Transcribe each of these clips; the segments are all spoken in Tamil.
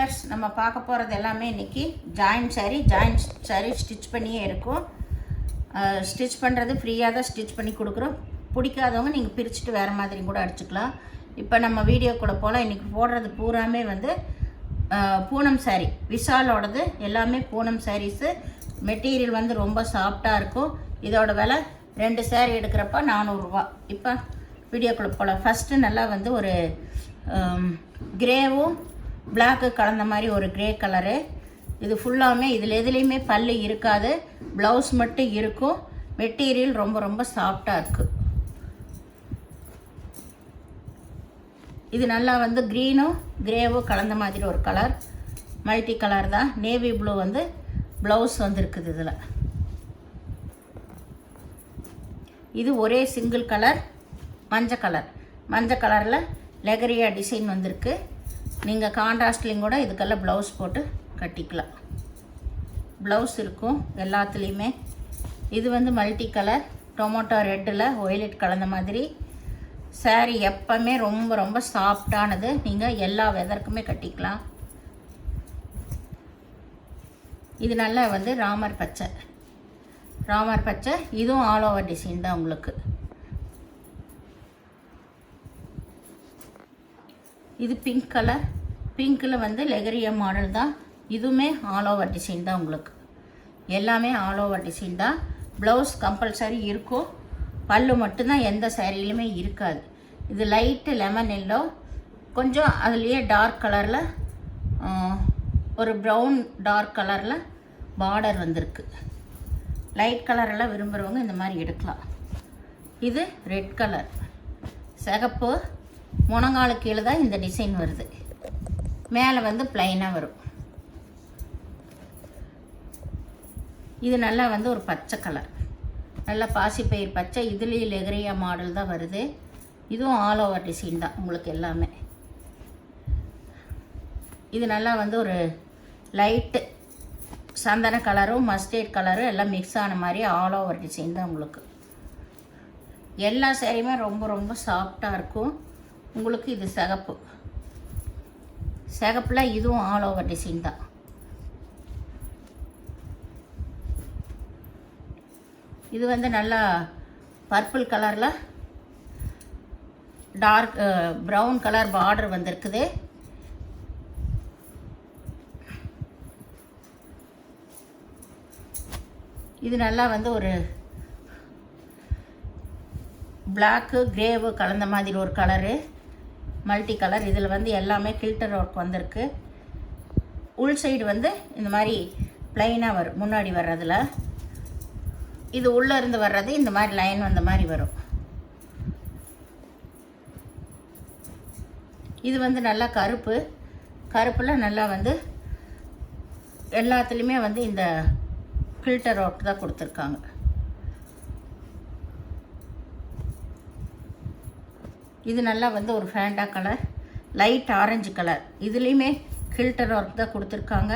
வியர்ஸ் நம்ம பார்க்க போகிறது எல்லாமே இன்றைக்கி ஜாயின்ட் சாரீ ஸ்டிச் பண்ணியே இருக்கும். ஸ்டிச் பண்ணுறது ஃப்ரீயாக தான் ஸ்டிச் பண்ணி கொடுக்குறோம். பிடிக்காதவங்க நீங்கள் பிரிச்சுட்டு வேறு மாதிரி கூட அடிச்சுக்கலாம். இப்போ நம்ம வீடியோ கூட போல் இன்றைக்கி போடுறது பூராமே வந்து பூனம் சாரீ, விஷாலோடது எல்லாமே பூனம் சாரீஸு. மெட்டீரியல் வந்து ரொம்ப சாஃப்டாக இருக்கும். இதோட விலை 2 சாரீ எடுக்கிறப்ப 400 ரூபா. இப்போ வீடியோக்குள்ளே போல் ஃபஸ்ட்டு நல்லா வந்து ஒரு கிரேவும் பிளாக்கு கலந்த மாதிரி ஒரு கிரே கலரு. இது ஃபுல்லாமே இதில் எதுலேயுமே பல்லு இருக்காது, ப்ளவுஸ் மட்டும் இருக்கும். மெட்டீரியல் ரொம்ப ரொம்ப சாஃப்டாக இருக்குது. இது நல்லா வந்து க்ரீனும் கிரேவும் கலந்த மாதிரி ஒரு கலர், மல்டி கலர் தான். நேவி ப்ளூ வந்து ப்ளவுஸ் வந்துருக்குது. இதில் இது ஒரே சிங்கிள் கலர் மஞ்சள் கலரில் லெகரியா டிசைன் வந்திருக்கு. நீங்கள் கான்ட்ராஸ்ட்லேயும் கூட இதுக்கெல்லாம் ப்ளவுஸ் போட்டு கட்டிக்கலாம். ப்ளவுஸ் இருக்கும் எல்லாத்துலேயுமே. இது வந்து மல்டி கலர் டொமேட்டோ ரெட்டில் ஒய்லெட் கலந்த மாதிரி சாரீ. எப்போவுமே ரொம்ப ரொம்ப சாஃப்டானது. நீங்கள் எல்லா வெதருக்குமே கட்டிக்கலாம். இது நல்லா வந்து ராமர் பச்சை. இதுவும் ஆல் ஓவர் டிசைன் தான் உங்களுக்கு. இது பிங்க் கலர். பிங்க்கில் வந்து லெகரியா மாடல் தான். இதுவுமே ஆல் ஓவர் டிசைன் தான் உங்களுக்கு. எல்லாமே ஆல் ஓவர் டிசைன் தான். ப்ளவுஸ் கம்பல்சரி இருக்கும். பல்லு மட்டும்தான் எந்த சாரிலையுமே இருக்காது. இது லைட்டு லெமன் எல்லோ, கொஞ்சம் அதுலேயே டார்க் கலரில் ஒரு ப்ரௌன் டார்க் கலரில் பார்டர் வந்திருக்கு. லைட் கலரெல்லாம் விரும்புகிறவங்க இந்த மாதிரி எடுக்கலாம். இது ரெட் கலர், சிகப்பு, முனங்கால கீழே தான் இந்த டிசைன் வருது. மேலே வந்து ப்ளைனாக வரும். இது நல்லா வந்து ஒரு பச்சை கலர், நல்லா பாசிப்பயிர் பச்சை. இதுலேயும் லெகரியா மாடல் தான் வருது. இதுவும் ஆல் ஓவர் டிசைன் தான் உங்களுக்கு எல்லாமே. இது நல்லா வந்து ஒரு லைட்டு சந்தன கலரும் மஸ்டர்ட் கலரும் எல்லாம் மிக்ஸ் ஆன மாதிரி ஆல் ஓவர் டிசைன் தான் உங்களுக்கு. எல்லா சாரியுமே ரொம்ப ரொம்ப சாஃப்டாக இருக்கும் உங்களுக்கு. இது சிகப்பில் இதுவும் ஆல் ஓவர் டிசைன் தான். இது வந்து நல்லா பர்பிள் கலரில் டார்க் ப்ரௌன் கலர் பார்டர் வந்திருக்குது. இது நல்லா வந்து ஒரு பிளாக்கு கிரேவு கலந்த மாதிரி ஒரு கலரு, மல்டி கலர். இதில் வந்து எல்லாமே கில்டர் ஒர்க் வந்திருக்கு. உள் சைடு வந்து இந்த மாதிரி ப்ளைனாக வரும். முன்னாடி வர்றதில் இது உள்ளே இருந்து வர்றது இந்த மாதிரி லைன் வந்த மாதிரி வரும். இது வந்து நல்லா கருப்பில் நல்லா வந்து எல்லாத்துலேயுமே வந்து இந்த ஃபில்டர் ஒர்க் தான் கொடுத்துருக்காங்க. இது நல்லா வந்து ஒரு Fanta colour, light orange colour. இதுலேயுமே ஃபில்டர் ஒர்க் தான் கொடுத்துருக்காங்க.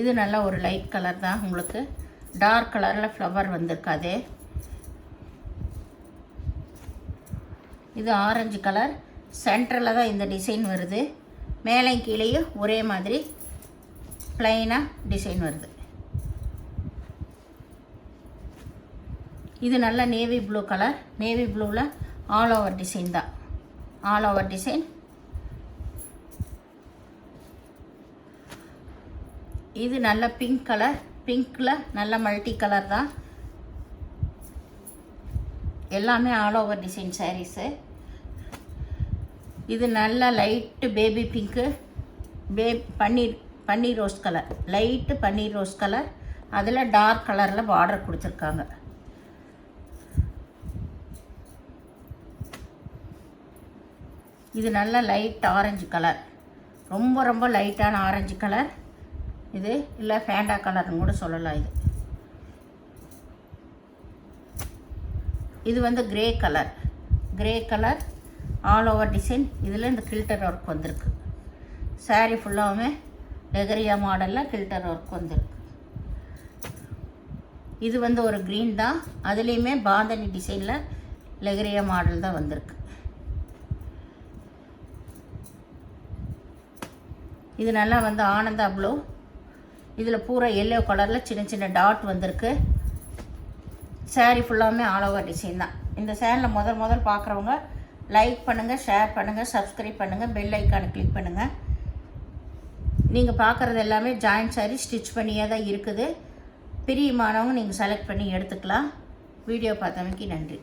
இது நல்லா ஒரு லைட் கலர் தான் உங்களுக்கு. டார்க் கலரில் ஃப்ளவர் வந்திருக்காது. இது ஆரஞ்சு கலர். சென்டரில் தான் இந்த டிசைன் வருது. மேலே கீழேயும் ஒரே மாதிரி ப்ளைனாக டிசைன் வருது. இது நல்ல நேவி ப்ளூ கலர். நேவி ப்ளூவில் ஆல் ஓவர் டிசைன் தான். All over design. இது நல்ல பிங்க் கலர். பிங்க்கில் நல்ல மல்டி கலர் தான். எல்லாமே ஆல் ஓவர் டிசைன் சாரீஸு. இது நல்ல லைட்டு பேபி பிங்க்கு, பன்னீர் ரோஸ் கலர், லைட்டு பன்னீர் ரோஸ் கலர். அதில் டார்க் கலரில் பார்டர் கொடுத்துருக்காங்க. இது நல்ல லைட் ஆரஞ்சு கலர், ரொம்ப ரொம்ப லைட்டான ஆரஞ்சு கலர். இது இல்லை ஃபேண்டா கலர்னு கூட சொல்லலாம். இது வந்து grey colour all over design. இதில் இந்த கில்டர் ஒர்க் வந்திருக்கு. சாரீ ஃபுல்லாகவுமே லெகரியா மாடலில் கில்டர் ஒர்க் வந்துருக்கு. இது வந்து ஒரு க்ரீன் தான், அதுலேயுமே பாந்தனி டிசைனில் லெகரியா மாடல் தான் வந்திருக்கு. இது நல்லா வந்து ஆனந்தா ப்ளூ, இதில் பூரா எல்லோ கலரில் சின்ன சின்ன டாட் வந்திருக்கு. சாரீ ஃபுல்லாமே ஆல் ஓவர் டிசைன் தான். இந்த சேனலில் முதல் பார்க்குறவங்க லைக் பண்ணுங்கள், ஷேர் பண்ணுங்கள், சப்ஸ்கிரைப் பண்ணுங்கள், பெல் ஐக்கானை கிளிக் பண்ணுங்கள். நீங்கள் பார்க்குறது எல்லாமே ஜாயின்ட் சாரீ ஸ்டிச் பண்ணியே தான் இருக்குது. பிரியமானவங்க நீங்கள் செலக்ட் பண்ணி எடுத்துக்கலாம். வீடியோ பார்த்தமைக்கு நன்றி.